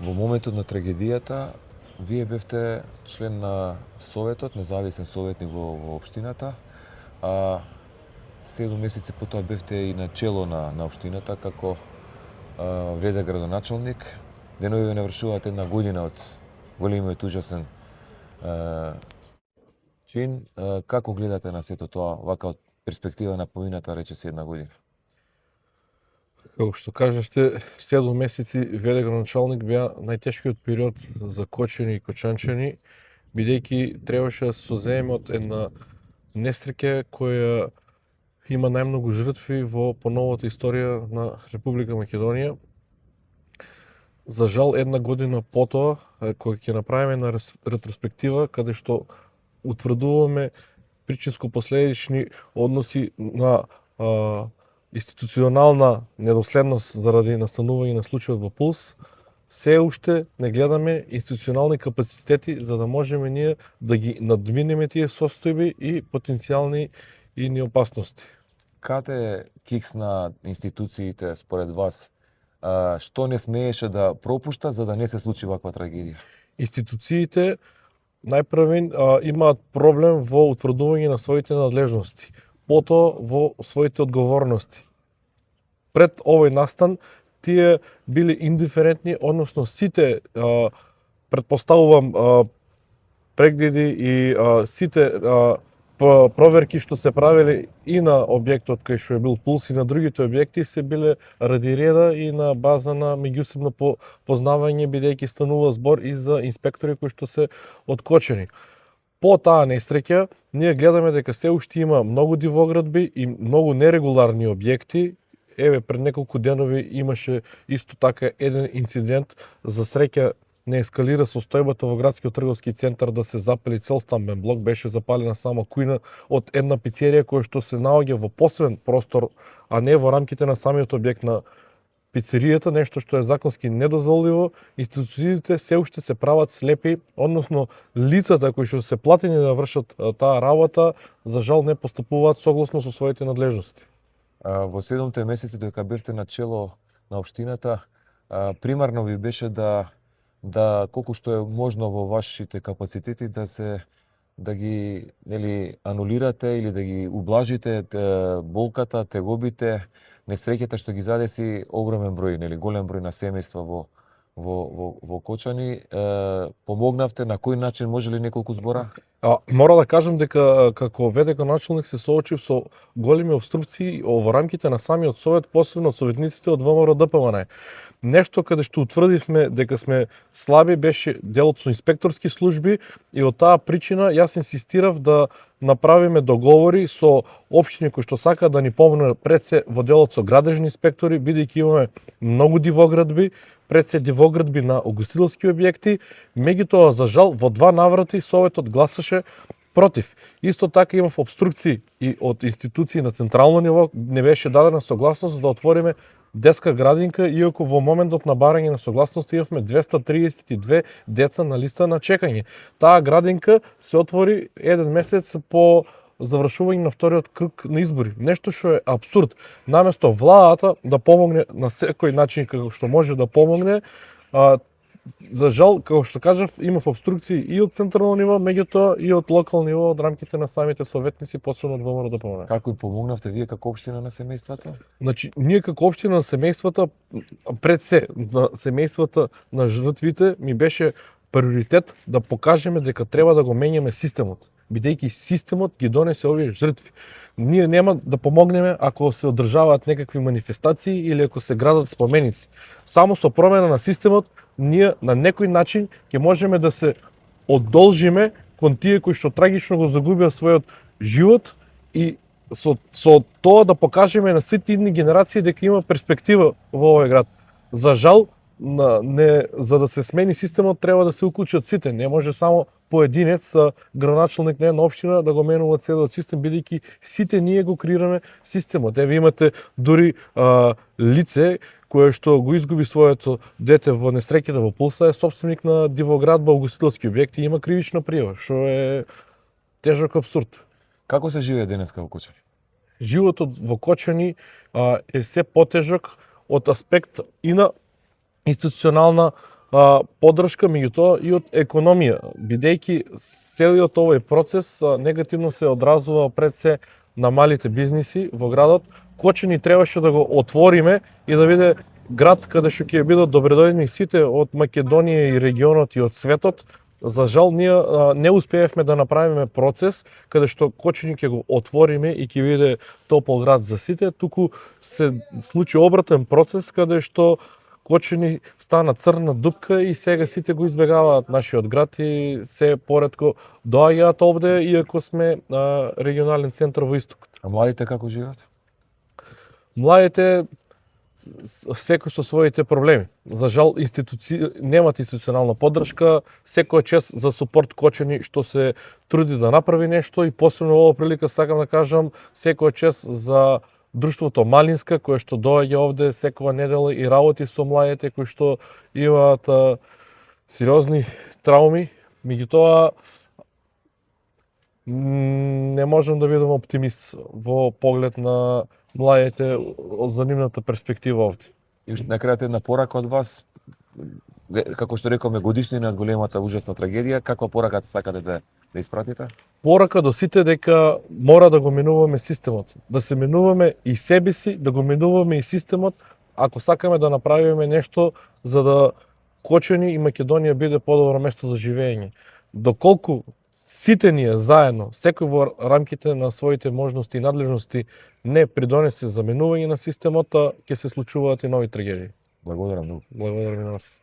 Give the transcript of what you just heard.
Во моментот на трагедијата, вие бевте член на Советот, независен советник во општината, а 7 месеци потоа бевте и на чело на општината како вреде градоначалник. Денови ве навршуваат 1 година од големиот ужасен чин. Како гледате на сето тоа, вака од перспектива на помината, речиси 1 година? Како што кажавте, 7 месеци ВД градоначалник беа најтешкиот период за Кочани и кочанчани, бидејќи требаше да се зеземе од една несреќа која има најмногу жртви во поновата историја на Република Македонија. За жал, 1 година потоа, кога ќе направиме на ретроспектива, каде што утврдуваме причинско-последични односи на институционална недоследност заради настанување на случајот во Пулс, се уште не гледаме институционални капацитети за да можеме ние да ги надминеме тие состојби и потенцијални и опасности. Каде кикс на институциите според вас, што не смееше да пропушта за да не се случи ваква трагедија? Институциите најпрвен имаат проблем во утврдување на своите надлежности, потоа во своите одговорности. Пред овој настан тие били индиферентни, односно сите претпоставувам прегледи и сите проверки што се правеле и на објектот кај што е бил Пулс и на другите објекти се биле ради реда и на база на меѓусебно познавање, бидејќи станува збор и за инспектори кои што се откочени. По таа несреќа, ние гледаме дека се уште има многу дивоградби и многу нерегуларни објекти. Еве, пред неколку денови имаше исто така еден инцидент, за среќа не ескалира состојбата во градскиот трговски центар да се запали цел стамбен блок, беше запалена само кујна од една пицерија која што се наоѓа во посебен простор, а не во рамките на самиот објект на пицеријата, нешто што е законски недозволиво. Институциите се уште се прават слепи, односно лицата кои што се платени да вршат таа работа, за жал не постапуваат согласно со своите надлежности. Во 7 месеци додека бевте на чело на општината, примарно ви беше да колку што е можно во вашите капацитети да ги анулирате или да ги ублажите болката, тегобите, несреќата што ги задеси огромен број, голем број на семејства во Кочани. Помогнавте, на кој начин, може ли неколку збора? Мора да кажам дека како ВД градоначалник се соочив со големи обструкции во рамките на самиот совет, посебно советниците од ВМРО ДПМН. Нешто каде што утврдивме дека сме слаби беше делот со инспекторски служби и од таа причина јас инсистирав да направиме договори со општини кои што сакаат да ни помогнат пред се во делот со градежни инспектори, бидејќи имаме многу дивоградби, пред се дивоградби на угостителски објекти. Меѓутоа, за жал, во 2 наврати советот гласаше против. Исто така имав обструкции и од институции на централно ниво, не беше дадена согласност да отвориме детска градинка, иако во моментот на барање на согласност имавме 232 деца на листа на чекање. Таа градинка се отвори 1 месец по завршување на вториот круг на избори. Нешто што е апсурд. Наместо владата да помогне на секој начин како што може да помогне, за жал, како што кажав, имав обструкции и од централно ниво, меѓутоа и од локално ниво, од рамките на самите советници, посебно од ВМРО ДПМН. Како и помогнавте вие како општина на семејствата? Значи, ние како општина на семејствата, пред се на семејствата на жртвите, ми беше приоритет да покажеме дека треба да го менјаме системот, бидејќи системот ги донесе овие жртви. Ние нема да помогнеме ако се одржаваат некакви манифестации или ако се градат споменици. Само со промена на системот ние на некој начин ќе можеме да се одолжиме кон тие кои што трагично го загубија својот живот и со тоа да покажеме на сите идни генерации дека има перспектива во овој град. За жал, за да се смени системот треба да се уклучат сите. Не може само поединец, градоначалник на една општина да го менува целиот систем, бидејќи сите ние го креираме системот. Еве имате дури лице кое што го изгуби своето дете во несреќата во Пулса, е собственик на дивоградба, угостителски објекти и има кривична пријава, што е тежок апсурд. Како се живее денеска во Кочани? Животот во Кочани е се потежок од аспект и на институционална поддршка, меѓутоа и од економија, бидејќи целиот овој процес негативно се одразува пред се на малите бизниси во градот. Кочани требаше да го отвориме и да биде град каде што ќе бидат добредојдени сите од Македонија и регионот и од светот. За жал, ние не успеевме да направиме процес каде што Кочани ќе го отвориме и ќе биде топол град за сите, туку се случи обратен процес каде што Кочани стана црна дупка и сега сите го избегаваат нашиот град и се поретко доаѓаат овде, иако сме регионален центар во истокот. А младите како живеат? Младите секој со своите проблеми. За жал, немат институционална поддршка, секој чест за супорт Кочани што се труди да направи нешто и посебно во оваа прилика сакам да кажам секој чест за Друштвото Малинска, кое што доаѓа овде секоја недела и работи со младите кои што имаат сериозни трауми. Меѓутоа, не можам да бидам оптимист во поглед на младите за нивната перспектива овде. И уште на крајот една порака од вас, како што рековме, годишнина од големата ужасна трагедија, каква порака сакате да испратите? Порака до сите дека мора да го минуваме системот, да се минуваме и себе си, да го минуваме и системот, ако сакаме да направиме нешто за да Кочани и Македонија биде подобро место за живење. Доколку сите ние заедно, секој во рамките на своите можности и надлежности не придонесе за минување на системот, ќе се случуваат и нови трагедии. Благодарам многу. Благодарам и на вас.